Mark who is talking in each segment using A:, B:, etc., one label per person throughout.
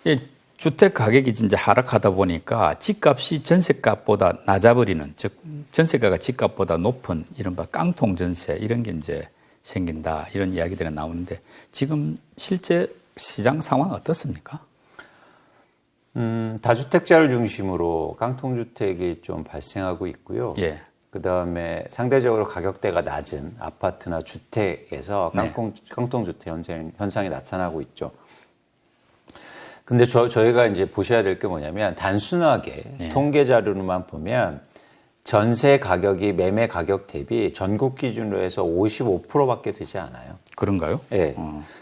A: 예, 주택 가격이 진짜 하락하다 보니까 집값이 전세값보다 낮아버리는, 즉 전세가가 집값보다 높은 이른바 깡통 전세 이런 게 이제 생긴다 이런 이야기들이 나오는데 지금 실제 시장 상황 어떻습니까?
B: 다주택자를 중심으로 깡통주택이 좀 발생하고 있고요.
A: 예.
B: 그 다음에 상대적으로 가격대가 낮은 아파트나 주택에서 깡통주택 현상이 나타나고 있죠. 근데 저희가 이제 보셔야 될 게 뭐냐면 단순하게 통계 자료로만 보면 전세 가격이 매매 가격 대비 전국 기준으로 해서 55%밖에 되지 않아요.
A: 그런가요?
B: 네.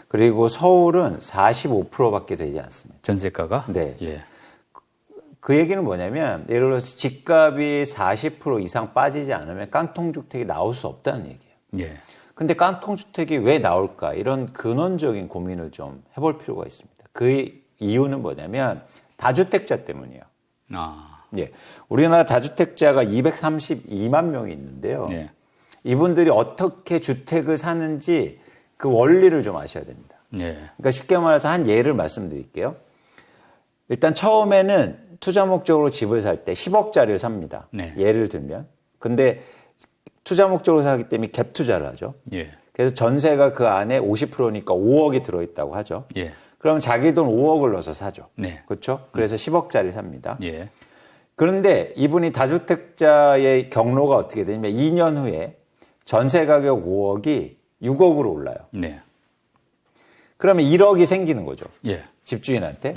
B: 그리고 서울은 45%밖에 되지 않습니다.
A: 전세가가?
B: 네.
A: 예.
B: 그 얘기는 뭐냐면 예를 들어서 집값이 40% 이상 빠지지 않으면 깡통주택이 나올 수 없다는 얘기예요.
A: 예.
B: 근데 깡통주택이 왜 나올까? 이런 근원적인 고민을 좀 해볼 필요가 있습니다. 그 이유는 뭐냐면 다주택자 때문이에요. 예. 우리나라 다주택자가 232만 명이 있는데요.
A: 예.
B: 이분들이 어떻게 주택을 사는지 그 원리를 좀 아셔야 됩니다.
A: 예.
B: 그러니까 쉽게 말해서 한 예를 말씀드릴게요. 일단 처음에는 투자 목적으로 집을 살 때 10억짜리를 삽니다.
A: 네.
B: 예를 들면. 근데 투자 목적으로 사기 때문에 갭 투자를 하죠.
A: 예.
B: 그래서 전세가 그 안에 50%니까 5억이 들어있다고 하죠.
A: 예.
B: 그러면 자기 돈 5억을 넣어서 사죠.
A: 네.
B: 그렇죠? 그래서 10억짜리 삽니다.
A: 예.
B: 그런데 이분이 다주택자의 경로가 어떻게 되냐면 2년 후에 전세 가격 5억이 6억으로 올라요.
A: 네.
B: 그러면 1억이 생기는 거죠.
A: 예.
B: 집주인한테.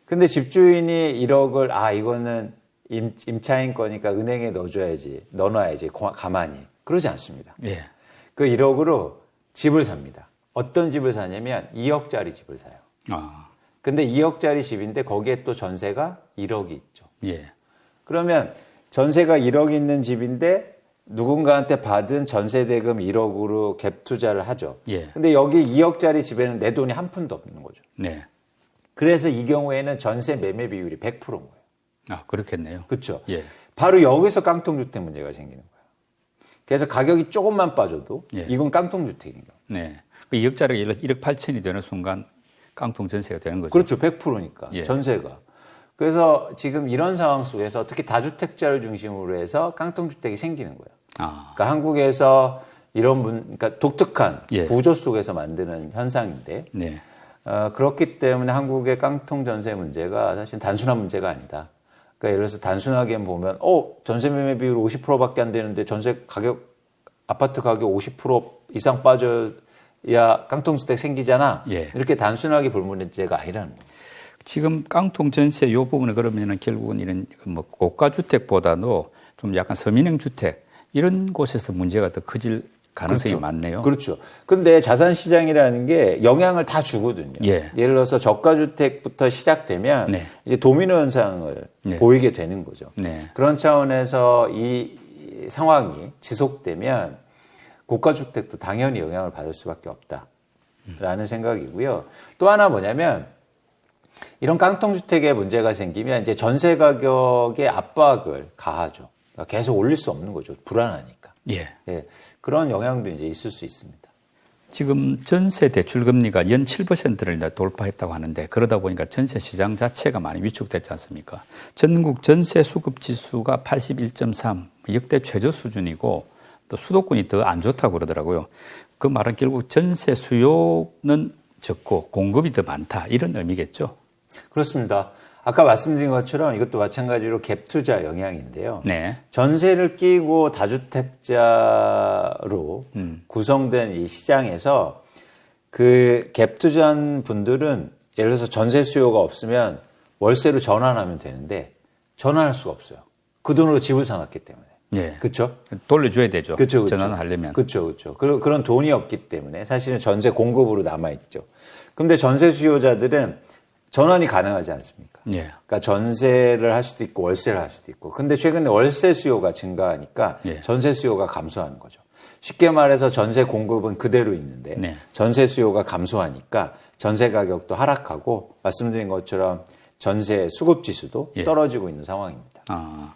B: 근데 집주인이 1억을 이거는 임차인 거니까 은행에 넣어놔야지 가만히. 그러지 않습니다.
A: 예.
B: 그 1억으로 집을 삽니다. 어떤 집을 사냐면 2억짜리 집을 사요. 근데 2억짜리 집인데 거기에 또 전세가 1억이 있죠.
A: 예.
B: 그러면 전세가 1억이 있는 집인데 누군가한테 받은 전세 대금 1억으로 갭 투자를 하죠.
A: 예.
B: 근데 여기 2억짜리 집에는 내 돈이 한 푼도 없는 거죠.
A: 네.
B: 그래서 이 경우에는 전세 매매 비율이 100%인 거예요.
A: 그렇겠네요.
B: 그렇죠.
A: 예.
B: 바로 여기서 깡통주택 문제가 생기는 거예요. 그래서 가격이 조금만 빠져도
A: 예.
B: 이건 깡통주택인 거예요.
A: 네. 그 2억짜리가 1억 8천이 되는 순간 깡통 전세가 되는 거죠.
B: 그렇죠. 100%니까.
A: 예.
B: 전세가. 그래서 지금 이런 상황 속에서 특히 다주택자를 중심으로 해서 깡통주택이 생기는 거예요. 그러니까 한국에서 그러니까 독특한
A: 예.
B: 구조 속에서 만드는 현상인데,
A: 네.
B: 그렇기 때문에 한국의 깡통 전세 문제가 사실 단순한 문제가 아니다. 그러니까 예를 들어서 단순하게 보면, 전세 매매 비율 50%밖에 안 되는데 아파트 가격 50% 이상 빠져야 깡통주택 생기잖아.
A: 예.
B: 이렇게 단순하게 볼 문제가 아니라는 거예요.
A: 지금 깡통 전세 요 부분은 그러면은 결국은 이런 뭐 고가 주택보다도 좀 약간 서민형 주택 이런 곳에서 문제가 더 커질 가능성이
B: 그렇죠.
A: 많네요.
B: 그렇죠. 근데 자산 시장이라는 게 영향을 다 주거든요.
A: 예.
B: 예를 들어서 저가 주택부터 시작되면
A: 네.
B: 이제 도미노 현상을
A: 네.
B: 보이게 되는 거죠.
A: 네.
B: 그런 차원에서 이 상황이 지속되면 고가 주택도 당연히 영향을 받을 수밖에 없다라는 생각이고요. 또 하나 뭐냐면 이런 깡통주택에 문제가 생기면 이제 전세 가격의 압박을 가하죠. 그러니까 계속 올릴 수 없는 거죠. 불안하니까.
A: 예.
B: 예, 그런 영향도 이제 있을 수 있습니다.
A: 지금 전세 대출 금리가 연 7%를 이제 돌파했다고 하는데 그러다 보니까 전세 시장 자체가 많이 위축됐지 않습니까? 전국 전세 수급 지수가 81.3 역대 최저 수준이고 또 수도권이 더 안 좋다고 그러더라고요. 그 말은 결국 전세 수요는 적고 공급이 더 많다 이런 의미겠죠?
B: 그렇습니다. 아까 말씀드린 것처럼 이것도 마찬가지로 갭 투자 영향인데요.
A: 네.
B: 전세를 끼고 다주택자로 구성된 이 시장에서 그 갭 투자한 분들은 예를 들어서 전세 수요가 없으면 월세로 전환하면 되는데 전환할 수가 없어요. 그 돈으로 집을 사놨기 때문에.
A: 예.
B: 그렇죠?
A: 돌려줘야 되죠.
B: 그렇죠.
A: 전환을 하려면.
B: 그렇죠. 그런 돈이 없기 때문에 사실은 전세 공급으로 남아있죠. 근데 전세 수요자들은 전환이 가능하지 않습니까?
A: 예.
B: 그러니까 전세를 할 수도 있고 월세를 할 수도 있고. 근데 최근에 월세 수요가 증가하니까
A: 예.
B: 전세 수요가 감소하는 거죠. 쉽게 말해서 전세 공급은 그대로 있는데
A: 네.
B: 전세 수요가 감소하니까 전세 가격도 하락하고 말씀드린 것처럼 전세 수급 지수도
A: 예.
B: 떨어지고 있는 상황입니다.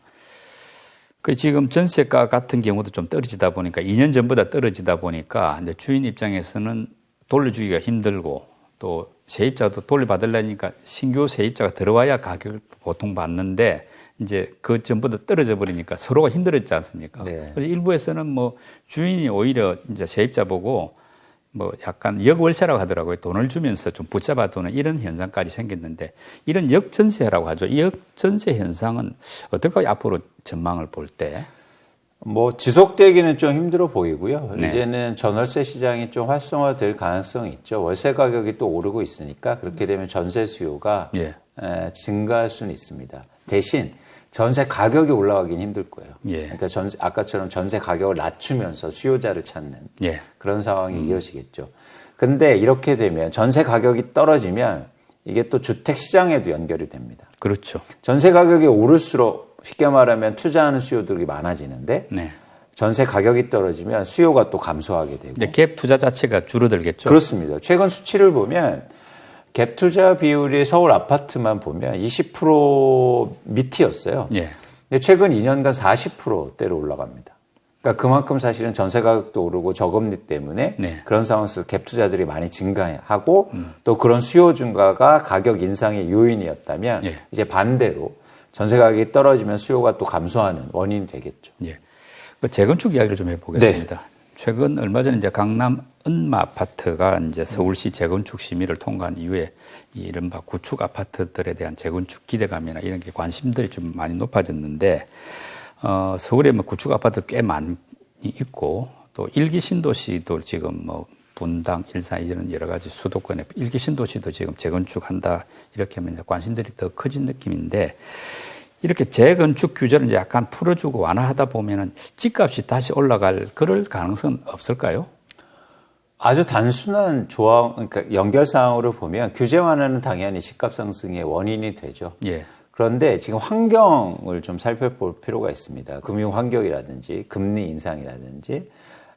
A: 그 지금 전세가 같은 경우도 좀 떨어지다 보니까 2년 전보다 떨어지다 보니까 이제 주인 입장에서는 돌려주기가 힘들고 또 세입자도 돌려받으려니까 신규 세입자가 들어와야 가격을 보통 받는데 이제 그 전부터 떨어져 버리니까 서로가 힘들었지 않습니까?
B: 네.
A: 그래서 일부에서는 뭐 주인이 오히려 이제 세입자 보고 뭐 약간 역월세라고 하더라고요. 돈을 주면서 좀 붙잡아두는 이런 현상까지 생겼는데 이런 역전세라고 하죠. 이 역전세 현상은 어떨까요? 앞으로 전망을 볼 때.
B: 뭐 지속되기는 좀 힘들어 보이고요.
A: 네.
B: 이제는 전월세 시장이 좀 활성화될 가능성이 있죠. 월세 가격이 또 오르고 있으니까 그렇게 되면 전세 수요가
A: 예.
B: 증가할 수는 있습니다. 대신 전세 가격이 올라가긴 힘들 거예요.
A: 예.
B: 그러니까 아까처럼 전세 가격을 낮추면서 수요자를 찾는
A: 예.
B: 그런 상황이 이어지겠죠. 근데 이렇게 되면 전세 가격이 떨어지면 이게 또 주택 시장에도 연결이 됩니다.
A: 그렇죠.
B: 전세 가격이 오를수록 쉽게 말하면 투자하는 수요들이 많아지는데
A: 네.
B: 전세 가격이 떨어지면 수요가 또 감소하게 되고.
A: 이제 갭 투자 자체가 줄어들겠죠.
B: 그렇습니다. 최근 수치를 보면 갭 투자 비율이 서울 아파트만 보면 20% 밑이었어요.
A: 예.
B: 근데 최근 2년간 40%대로 올라갑니다. 그러니까 그만큼 사실은 전세 가격도 오르고 저금리 때문에
A: 네.
B: 그런 상황에서 갭 투자들이 많이 증가하고 또 그런 수요 증가가 가격 인상의 요인이었다면
A: 예.
B: 이제 반대로 전세 가격이 떨어지면 수요가 또 감소하는 원인이 되겠죠.
A: 예. 그 재건축 이야기를 좀 해보겠습니다. 최근 얼마 전에 이제 강남 은마 아파트가 이제 서울시 재건축 심의를 통과한 이후에 이 이른바 구축 아파트들에 대한 재건축 기대감이나 이런 게 관심들이 좀 많이 높아졌는데, 서울에 뭐 구축 아파트 꽤 많이 있고, 또 일기 신도시도 지금 뭐 분당, 일산 이런 여러 가지 수도권에 일기 신도시도 지금 재건축한다 이렇게 하면 이제 관심들이 더 커진 느낌인데, 이렇게 재건축 규제를 이제 약간 풀어주고 완화하다 보면은 집값이 다시 올라갈 그럴 가능성은 없을까요?
B: 아주 단순한 조항, 그러니까 연결사항으로 보면 규제 완화는 당연히 집값 상승의 원인이 되죠.
A: 예.
B: 그런데 지금 환경을 좀 살펴볼 필요가 있습니다. 금융 환경이라든지 금리 인상이라든지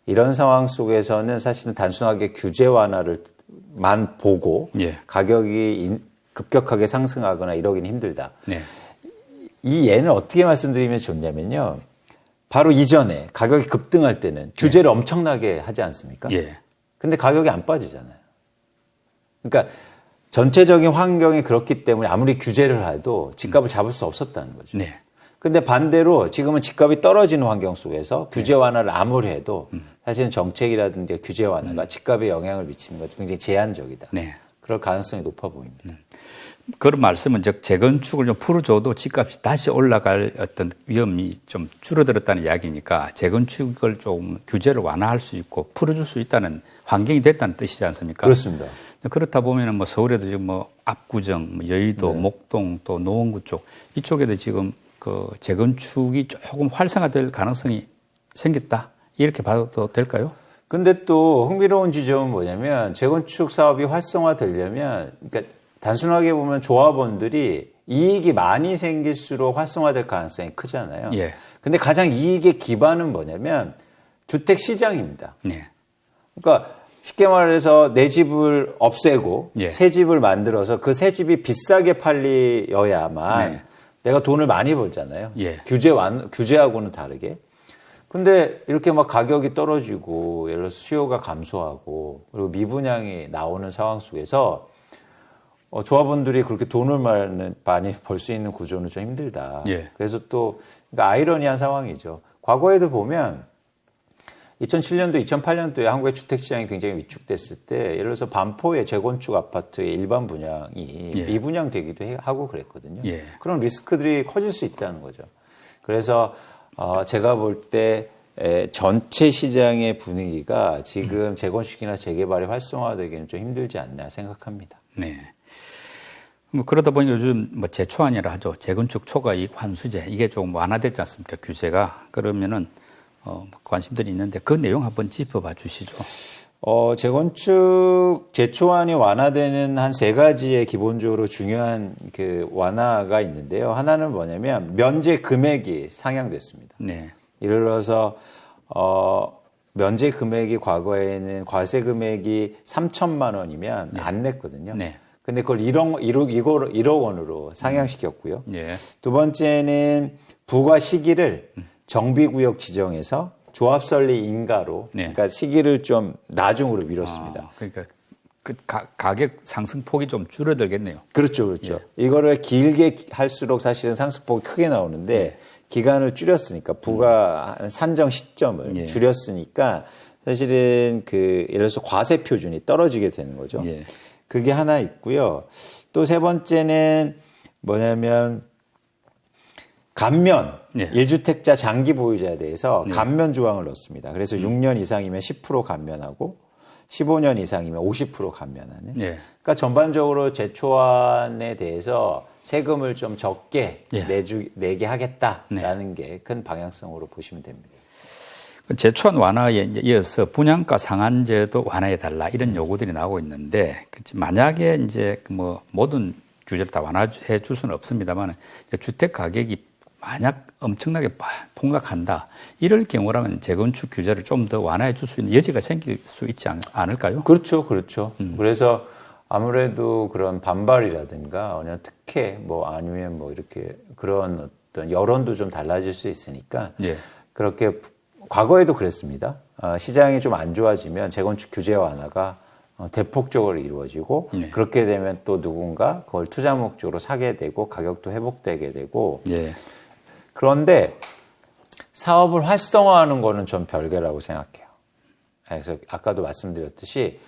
B: 이런 상황 속에서는 사실은 단순하게 규제 완화를만 보고
A: 예.
B: 가격이 급격하게 상승하거나 이러기는 힘들다.
A: 네.
B: 이 예는 어떻게 말씀드리면 좋냐면요. 바로 이전에 가격이 급등할 때는 규제를 엄청나게 하지 않습니까?
A: 예.
B: 근데 가격이 안 빠지잖아요. 그러니까 전체적인 환경이 그렇기 때문에 아무리 규제를 해도 집값을 잡을 수 없었다는 거죠.
A: 네.
B: 근데 반대로 지금은 집값이 떨어지는 환경 속에서 규제 완화를 아무리 해도 사실은 정책이라든지 규제 완화가 집값에 영향을 미치는 것이 굉장히 제한적이다.
A: 네.
B: 그럴 가능성이 높아 보입니다.
A: 그런 말씀은 즉 재건축을 좀 풀어줘도 집값이 다시 올라갈 어떤 위험이 좀 줄어들었다는 이야기니까 재건축을 좀 규제를 완화할 수 있고 풀어줄 수 있다는 환경이 됐다는 뜻이지 않습니까?
B: 그렇습니다.
A: 그렇다 보면은 뭐 서울에도 지금 뭐 압구정, 뭐 여의도, 목동 또 노원구 쪽 이쪽에도 지금 그 재건축이 조금 활성화될 가능성이 생겼다 이렇게 봐도 될까요?
B: 근데 또 흥미로운 지점은 뭐냐면 재건축 사업이 활성화되려면 그러니까 단순하게 보면 조합원들이 이익이 많이 생길수록 활성화될 가능성이 크잖아요.
A: 예.
B: 근데 가장 이익의 기반은 뭐냐면 주택 시장입니다.
A: 네.
B: 그러니까 쉽게 말해서 내 집을 없애고
A: 예.
B: 새 집을 만들어서 그 새 집이 비싸게 팔려야만
A: 네.
B: 내가 돈을 많이 벌잖아요.
A: 예.
B: 규제하고는 다르게. 근데 이렇게 막 가격이 떨어지고 예를 들어서 수요가 감소하고 그리고 미분양이 나오는 상황 속에서 조합원들이 그렇게 돈을 많이 벌 수 있는 구조는 좀 힘들다.
A: 예.
B: 그래서 또 그러니까 아이러니한 상황이죠. 과거에도 보면 2007년도, 2008년도에 한국의 주택시장이 굉장히 위축됐을 때 예를 들어서 반포의 재건축 아파트의 일반 분양이
A: 예.
B: 미분양되기도 하고 그랬거든요.
A: 예.
B: 그런 리스크들이 커질 수 있다는 거죠. 그래서 제가 볼 때 전체 시장의 분위기가 지금 재건축이나 재개발이 활성화되기는 좀 힘들지 않나 생각합니다.
A: 네. 뭐 그러다 보니 요즘 뭐 재초안이라 하죠. 재건축 초과이익 환수제 이게 좀 완화됐지 않습니까? 규제가. 그러면은 관심들이 있는데 그 내용 한번 짚어봐 주시죠.
B: 재건축 재초안이 완화되는 한 세 가지의 기본적으로 중요한 그 완화가 있는데요. 하나는 뭐냐면 면제 금액이 상향됐습니다.
A: 네.
B: 예를 들어서 면제 금액이 과거에는 과세 금액이 3천만 원이면 안 냈거든요.
A: 네.
B: 근데 그걸 1억 원으로 상향시켰고요.
A: 예.
B: 두 번째는 부과 시기를 정비구역 지정해서 조합설리 인가로
A: 네.
B: 그러니까 시기를 좀 나중으로 미뤘습니다.
A: 그러니까 그 가격 상승폭이 좀 줄어들겠네요.
B: 그렇죠, 그렇죠. 이거를 길게 할수록 사실은 상승폭이 크게 나오는데 기간을 줄였으니까 부과 산정 시점을 줄였으니까 사실은 그 예를 들어서 과세 표준이 떨어지게 되는 거죠. 그게 하나 있고요. 또 세 번째는 뭐냐면 감면, 1주택자 장기 보유자에 대해서 감면 조항을 넣습니다. 그래서 6년 이상이면 10% 감면하고 15년 이상이면 50% 감면하는. 그러니까 전반적으로 재초안에 대해서 세금을 좀 적게 내게 하겠다라는 게 큰 방향성으로 보시면 됩니다.
A: 재초안 완화에 이어서 분양가 상한제도 완화해달라 이런 요구들이 나오고 있는데 만약에 이제 뭐 모든 규제를 다 완화해 줄 수는 없습니다만 주택 가격이 만약 엄청나게 폭락한다 이럴 경우라면 재건축 규제를 좀 더 완화해 줄 수 있는 여지가 생길 수 있지 않을까요?
B: 그렇죠, 그렇죠. 그래서 아무래도 그런 반발이라든가 아니면 특혜 뭐 아니면 뭐 이렇게 그런 어떤 여론도 좀 달라질 수 있으니까 그렇게 과거에도 그랬습니다. 시장이 좀 안 좋아지면 재건축 규제 완화가 대폭적으로 이루어지고 그렇게 되면 또 누군가 그걸 투자 목적으로 사게 되고 가격도 회복되게 되고 그런데 사업을 활성화하는 거는 좀 별개라고 생각해요. 그래서 아까도 말씀드렸듯이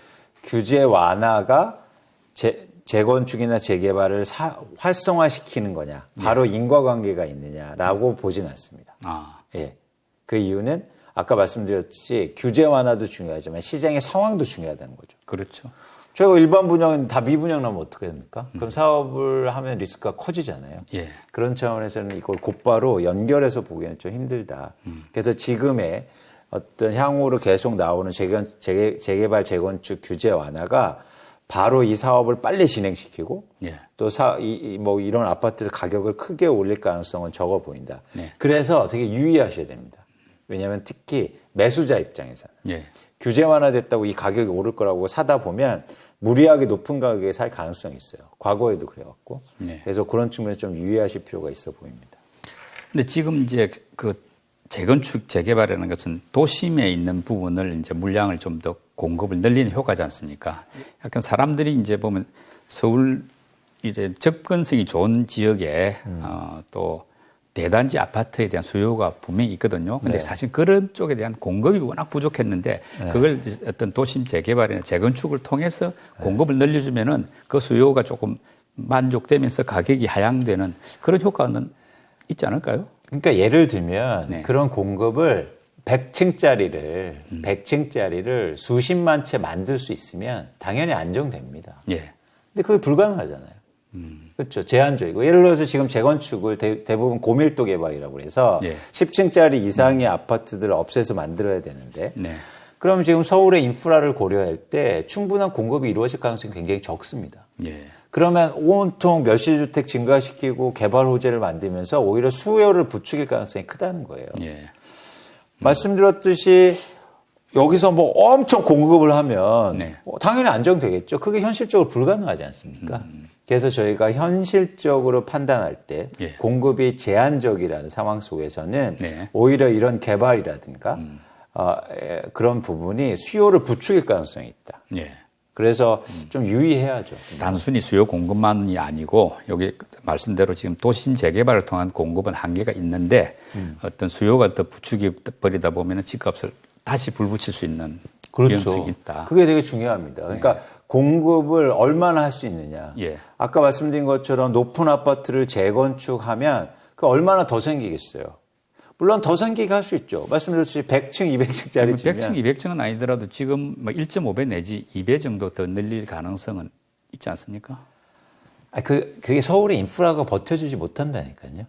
B: 규제 완화가 재건축이나 재개발을 활성화시키는 거냐 바로 인과관계가 있느냐라고 보진 않습니다. 그 이유는 아까 말씀드렸듯이 규제 완화도 중요하지만 시장의 상황도 중요하다는 거죠.
A: 그렇죠.
B: 저희가 일반 분양은 다 미분양 나면 어떻게 됩니까? 그럼 사업을 하면 리스크가 커지잖아요. 그런 차원에서는 이걸 곧바로 연결해서 보기에는 좀 힘들다. 그래서 지금의 어떤 향후로 계속 나오는 재개발, 재건축 규제 완화가 바로 이 사업을 빨리 진행시키고 또 뭐 이런 아파트 가격을 크게 올릴 가능성은 적어 보인다. 그래서 되게 유의하셔야 됩니다. 왜냐하면 특히 매수자 입장에서는 규제 완화됐다고 이 가격이 오를 거라고 사다 보면 무리하게 높은 가격에 살 가능성이 있어요. 과거에도 그래왔고. 그래서 그런 측면에서 좀 유의하실 필요가 있어 보입니다.
A: 근데 지금 이제 그 재건축, 재개발이라는 것은 도심에 있는 부분을 이제 물량을 좀 더 공급을 늘리는 효과지 않습니까? 약간 사람들이 이제 보면 서울 이제 접근성이 좋은 지역에 또 대단지 아파트에 대한 수요가 분명히 있거든요. 근데 사실 그런 쪽에 대한 공급이 워낙 부족했는데 그걸 어떤 도심 재개발이나 재건축을 통해서 공급을 늘려주면은 그 수요가 조금 만족되면서 가격이 하향되는 그런 효과는 있지 않을까요?
B: 그러니까 예를 들면 그런 공급을 100층짜리를 수십만 채 만들 수 있으면 당연히 안정됩니다. 근데 그게 불가능하잖아요. 그렇죠. 제한적이고. 예를 들어서 지금 재건축을 대부분 고밀도 개발이라고 해서 10층짜리 이상의 아파트들을 없애서 만들어야 되는데 그럼 지금 서울의 인프라를 고려할 때 충분한 공급이 이루어질 가능성이 굉장히 적습니다. 그러면 온통 멸실주택 증가시키고 개발 호재를 만들면서 오히려 수요를 부추길 가능성이 크다는 거예요. 말씀드렸듯이 여기서 뭐 엄청 공급을 하면 당연히 안정되겠죠. 그게 현실적으로 불가능하지 않습니까? 그래서 저희가 현실적으로 판단할 때 공급이 제한적이라는 상황 속에서는 오히려 이런 개발이라든가 그런 부분이 수요를 부추길 가능성이 있다. 그래서 좀 유의해야죠.
A: 단순히 수요 공급만이 아니고 여기 말씀대로 지금 도심 재개발을 통한 공급은 한계가 있는데 어떤 수요가 더 부추겨 버리다 보면 집값을 다시 불붙일 수 있는 위험성이 있다.
B: 그게 되게 중요합니다. 그러니까 공급을 얼마나 할 수 있느냐. 아까 말씀드린 것처럼 높은 아파트를 재건축하면 그 얼마나 더 생기겠어요. 물론 더 생기게 할 수 있죠. 말씀드렸듯이 100층, 200층짜리 집이면
A: 100층, 200층은 아니더라도 지금 뭐 1.5배 내지 2배 정도 더 늘릴 가능성은 있지 않습니까?
B: 그게 서울의 인프라가 버텨주지 못한다니까요.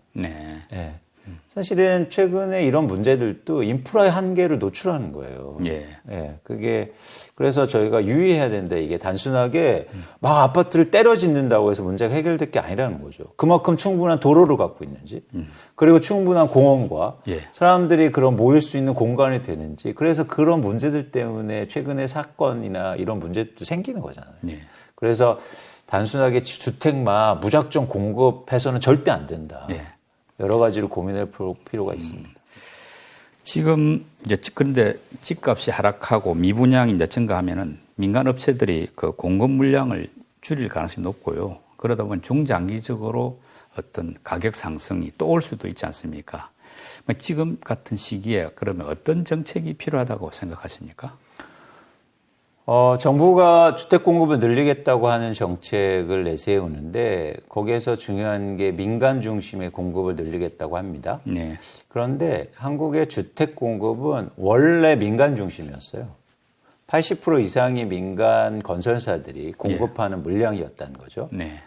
B: 사실은 최근에 이런 문제들도 인프라의 한계를 노출하는 거예요. 그게 그래서 저희가 유의해야 된다. 이게 단순하게 막 아파트를 때려 짓는다고 해서 문제가 해결될 게 아니라는 거죠. 그만큼 충분한 도로를 갖고 있는지, 그리고 충분한 공원과 사람들이 그런 모일 수 있는 공간이 되는지, 그래서 그런 문제들 때문에 최근에 사건이나 이런 문제도 생기는 거잖아요. 그래서 단순하게 주택만 무작정 공급해서는 절대 안 된다. 여러 가지를 고민할 필요가 있습니다.
A: 지금 이제 그런데 집값이 하락하고 미분양이 이제 증가하면은 민간 업체들이 그 공급 물량을 줄일 가능성이 높고요. 그러다 보면 중장기적으로 어떤 가격 상승이 또 올 수도 있지 않습니까? 지금 같은 시기에 그러면 어떤 정책이 필요하다고 생각하십니까?
B: 정부가 주택 공급을 늘리겠다고 하는 정책을 내세우는데 거기에서 중요한 게 민간 중심의 공급을 늘리겠다고 합니다.
A: 네.
B: 그런데 한국의 주택 공급은 원래 민간 중심이었어요. 80% 이상이 민간 건설사들이 공급하는 물량이었다는 거죠.
A: 네.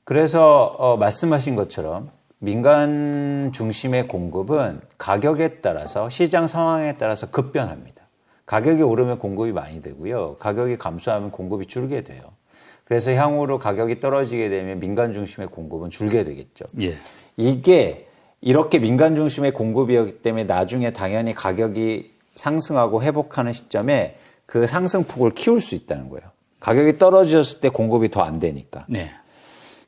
B: 그래서 말씀하신 것처럼 민간 중심의 공급은 가격에 따라서 시장 상황에 따라서 급변합니다. 가격이 오르면 공급이 많이 되고요. 가격이 감소하면 공급이 줄게 돼요. 그래서 향후로 가격이 떨어지게 되면 민간 중심의 공급은 줄게 되겠죠.
A: 예.
B: 이게 이렇게 민간 중심의 공급이었기 때문에 나중에 당연히 가격이 상승하고 회복하는 시점에 그 상승폭을 키울 수 있다는 거예요. 가격이 떨어졌을 때 공급이 더 안 되니까.
A: 네.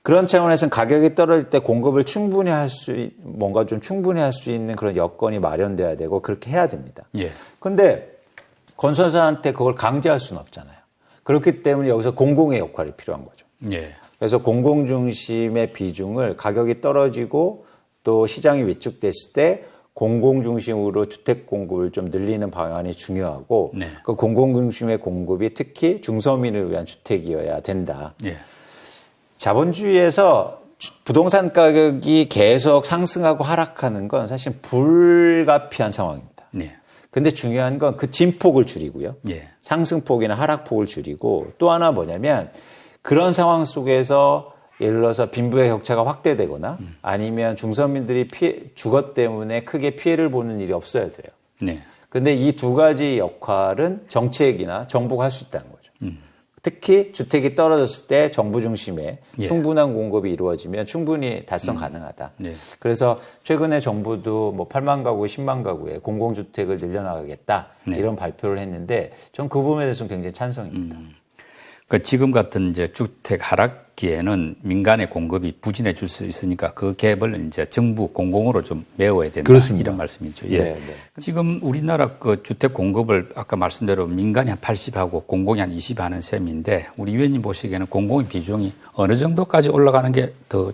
B: 그런 차원에서는 가격이 떨어질 때 공급을 충분히 뭔가 좀 충분히 할 수 있는 그런 여건이 마련돼야 되고 그렇게 해야 됩니다.
A: 예.
B: 근데 건설사한테 그걸 강제할 수는 없잖아요. 그렇기 때문에 여기서 공공의 역할이 필요한 거죠.
A: 예.
B: 그래서 공공 중심의 비중을 가격이 떨어지고 또 시장이 위축됐을 때 공공 중심으로 주택 공급을 좀 늘리는 방안이 중요하고
A: 네.
B: 그 공공 중심의 공급이 특히 중서민을 위한 주택이어야 된다.
A: 예.
B: 자본주의에서 부동산 가격이 계속 상승하고 하락하는 건 사실 불가피한 상황입니다.
A: 네.
B: 근데 중요한 건 그 진폭을 줄이고요.
A: 예.
B: 상승폭이나 하락폭을 줄이고 또 하나 뭐냐면 그런 상황 속에서 예를 들어서 빈부의 격차가 확대되거나 아니면 중서민들이 주거 때문에 크게 피해를 보는 일이 없어야 돼요.
A: 네.
B: 근데 이 두 가지 역할은 정책이나 정부가 할 수 있다는 거죠. 특히 주택이 떨어졌을 때 정부 중심의
A: 예.
B: 충분한 공급이 이루어지면 충분히 달성 가능하다.
A: 네.
B: 그래서 최근에 정부도 뭐 8만 가구, 10만 가구의 공공주택을 늘려나가겠다.
A: 네.
B: 이런 발표를 했는데 전 그 부분에 대해서는 굉장히 찬성입니다.
A: 그 지금 같은 이제 주택 하락기에는 민간의 공급이 부진해 줄 수 있으니까 그 갭을 이제 정부 공공으로 좀 메워야 된다.
B: 그렇습니다.
A: 이런 말씀이죠. 예.
B: 네, 네.
A: 지금 우리나라 그 주택 공급을 아까 말씀대로 민간이 한 80하고 공공이 한 20 하는 셈인데 우리 위원님 보시기에는 공공의 비중이 어느 정도까지 올라가는 게 더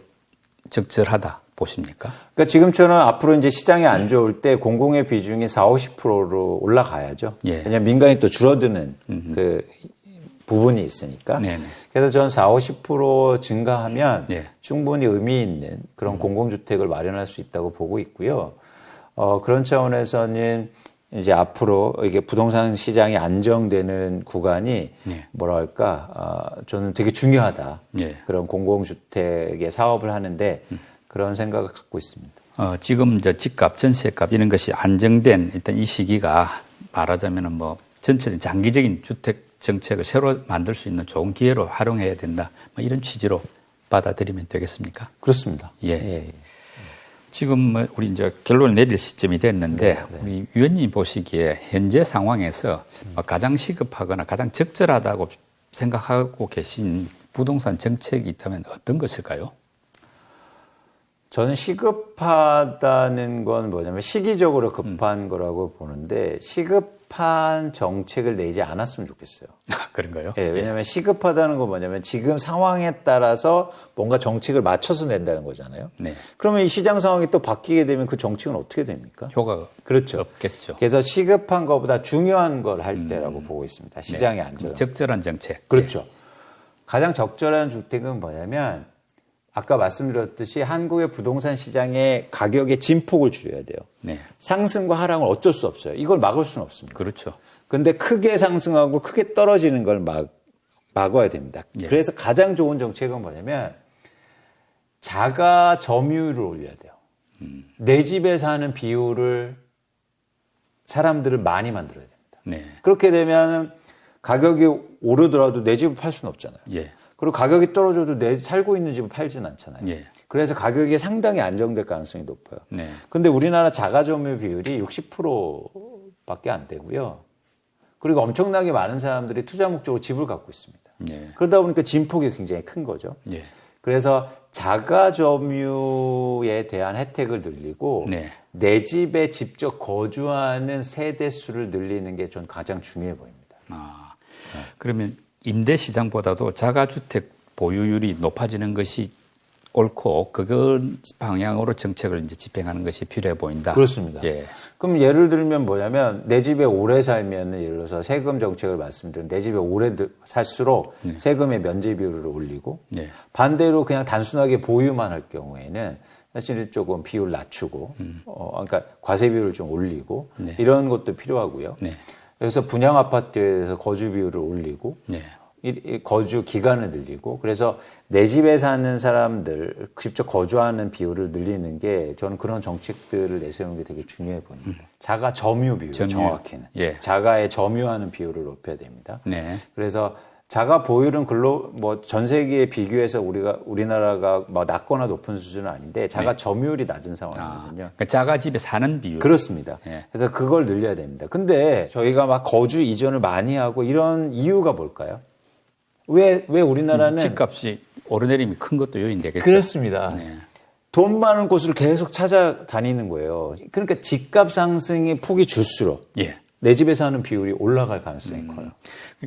A: 적절하다 보십니까?
B: 그러니까 지금처럼 앞으로 이제 시장이 안 좋을 때 공공의 비중이 40, 50%로 올라가야죠.
A: 예.
B: 왜냐하면 민간이 또 줄어드는 그 부분이 있으니까.
A: 네네.
B: 그래서 저는 40, 50% 증가하면
A: 예.
B: 충분히 의미 있는 그런 공공주택을 마련할 수 있다고 보고 있고요. 그런 차원에서는 이제 앞으로 이게 부동산 시장이 안정되는 구간이
A: 예.
B: 뭐랄까, 저는 되게 중요하다.
A: 예.
B: 그런 공공주택의 사업을 하는데 그런 생각을 갖고 있습니다.
A: 지금 이제 집값, 전세값 이런 것이 안정된 일단 이 시기가 말하자면은 뭐 전체적인 장기적인 주택 정책을 새로 만들 수 있는 좋은 기회로 활용해야 된다. 뭐 이런 취지로 받아들이면 되겠습니까?
B: 그렇습니다.
A: 예.
B: 예.
A: 지금 뭐 우리 이제 결론을 내릴 시점이 됐는데 우리 위원님 보시기에 현재 상황에서 가장 시급하거나 가장 적절하다고 생각하고 계신 부동산 정책이 있다면 어떤 것일까요?
B: 저는 시급하다는 건 뭐냐면 시기적으로 급한 거라고 보는데 시급한 정책을 내지 않았으면 좋겠어요.
A: 그런가요?
B: 예, 왜냐하면 시급하다는 건 뭐냐면 지금 상황에 따라서 뭔가 정책을 맞춰서 낸다는 거잖아요.
A: 네.
B: 그러면 이 시장 상황이 또 바뀌게 되면 그 정책은 어떻게 됩니까?
A: 효과가
B: 그렇죠.
A: 없겠죠.
B: 그래서 시급한 것보다 중요한 걸 할 때라고 보고 있습니다. 시장의
A: 네.
B: 안정.
A: 적절한 정책.
B: 그렇죠. 가장 적절한 주택은 뭐냐면 아까 말씀드렸듯이 한국의 부동산 시장의 가격의 진폭을 줄여야 돼요.
A: 네.
B: 상승과 하락은 어쩔 수 없어요. 이걸 막을 수는 없습니다.
A: 그렇죠.
B: 근데 크게 상승하고 크게 떨어지는 걸 막아야 됩니다.
A: 예.
B: 그래서 가장 좋은 정책은 뭐냐면 자가 점유율을 올려야 돼요. 내 집에 사는 비율을 사람들을 많이 만들어야 됩니다.
A: 네.
B: 그렇게 되면 가격이 오르더라도 내 집을 팔 수는 없잖아요.
A: 예.
B: 그리고 가격이 떨어져도 내 살고 있는 집을 팔진 않잖아요.
A: 예.
B: 그래서 가격이 상당히 안정될 가능성이 높아요.
A: 네.
B: 근데 우리나라 자가점유 비율이 60%밖에 안 되고요. 그리고 엄청나게 많은 사람들이 투자 목적으로 집을 갖고 있습니다.
A: 예.
B: 그러다 보니까 진폭이 굉장히 큰 거죠.
A: 예.
B: 그래서 자가점유에 대한 혜택을 늘리고
A: 네.
B: 내 집에 직접 거주하는 세대 수를 늘리는 게 전 가장 중요해 보입니다.
A: 그러면 임대 시장보다도 자가주택 보유율이 높아지는 것이 옳고 그건 방향으로 정책을 이제 집행하는 것이 필요해 보인다.
B: 그렇습니다.
A: 예.
B: 그럼 예를 들면 뭐냐면 내 집에 오래 살면 예를 들어서 세금 정책을 말씀드리면 내 집에 오래 살수록 세금의 면제 비율을 올리고 반대로 그냥 단순하게 보유만 할 경우에는 사실은 조금 비율 낮추고 그러니까 과세 비율을 좀 올리고 이런 것도 필요하고요. 그래서 분양 아파트에서 거주 비율을 올리고 거주 기간을 늘리고 그래서 내 집에 사는 사람들 직접 거주하는 비율을 늘리는 게 저는 그런 정책들을 내세우는 게 되게 중요해 보입니다. 자가 점유 비율 정확히는 자가의 점유하는 비율을 높여야 됩니다. 그래서 자가 보유율은 뭐 전 세계에 비교해서 우리나라가 뭐 낮거나 높은 수준은 아닌데 자가 점유율이 낮은 상황이거든요.
A: 그러니까 자가 집에 사는 비율.
B: 그렇습니다. 그래서 그걸 늘려야 됩니다. 근데 저희가 막 거주 이전을 많이 하고 이런 이유가 뭘까요? 왜 우리나라는
A: 집값이 오르내림이 큰 것도 요인이 되겠죠.
B: 그렇습니다. 돈 많은 곳을 계속 찾아다니는 거예요. 그러니까 집값 상승의 폭이 줄수록 내 집에 사는 비율이 올라갈 가능성이 커요.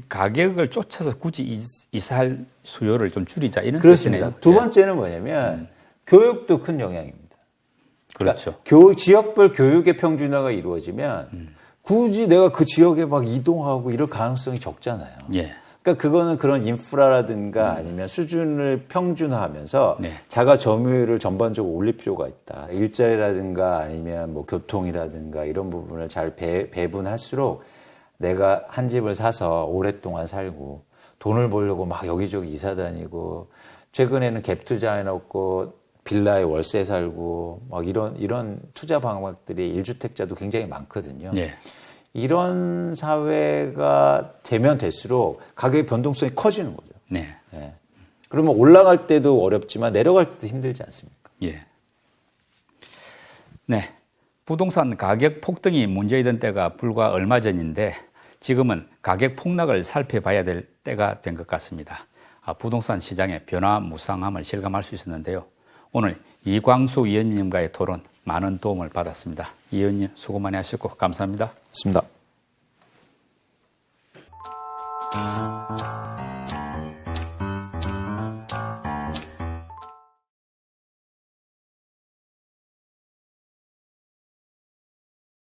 A: 가격을 쫓아서 굳이 이사할 수요를 좀 줄이자 이런
B: 그렇습니다.
A: 뜻이네요.
B: 두 번째는 뭐냐면 교육도 큰 영향입니다.
A: 그렇죠.
B: 그러니까 지역별 교육의 평준화가 이루어지면 굳이 내가 그 지역에 막 이동하고 이럴 가능성이 적잖아요. 그러니까 그거는 그런 인프라라든가 아니면 수준을 평준화하면서 자가 점유율을 전반적으로 올릴 필요가 있다. 일자리라든가 아니면 뭐 교통이라든가 이런 부분을 잘 배분할수록 내가 한 집을 사서 오랫동안 살고 돈을 벌려고 막 여기저기 이사 다니고 최근에는 갭 투자해놓고 빌라에 월세 살고 막 이런 투자 방법들이 1주택자도 굉장히 많거든요. 이런 사회가 되면 될수록 가격의 변동성이 커지는 거죠. 그러면 올라갈 때도 어렵지만 내려갈 때도 힘들지 않습니까?
A: 부동산 가격 폭등이 문제이던 때가 불과 얼마 전인데 지금은 가격 폭락을 살펴봐야 될 때가 된 것 같습니다. 부동산 시장의 변화무쌍함을 실감할 수 있었는데요. 오늘 이광수 위원님과의 토론 많은 도움을 받았습니다. 이 의원님 수고 많이 하셨고 감사합니다.
B: 고맙습니다.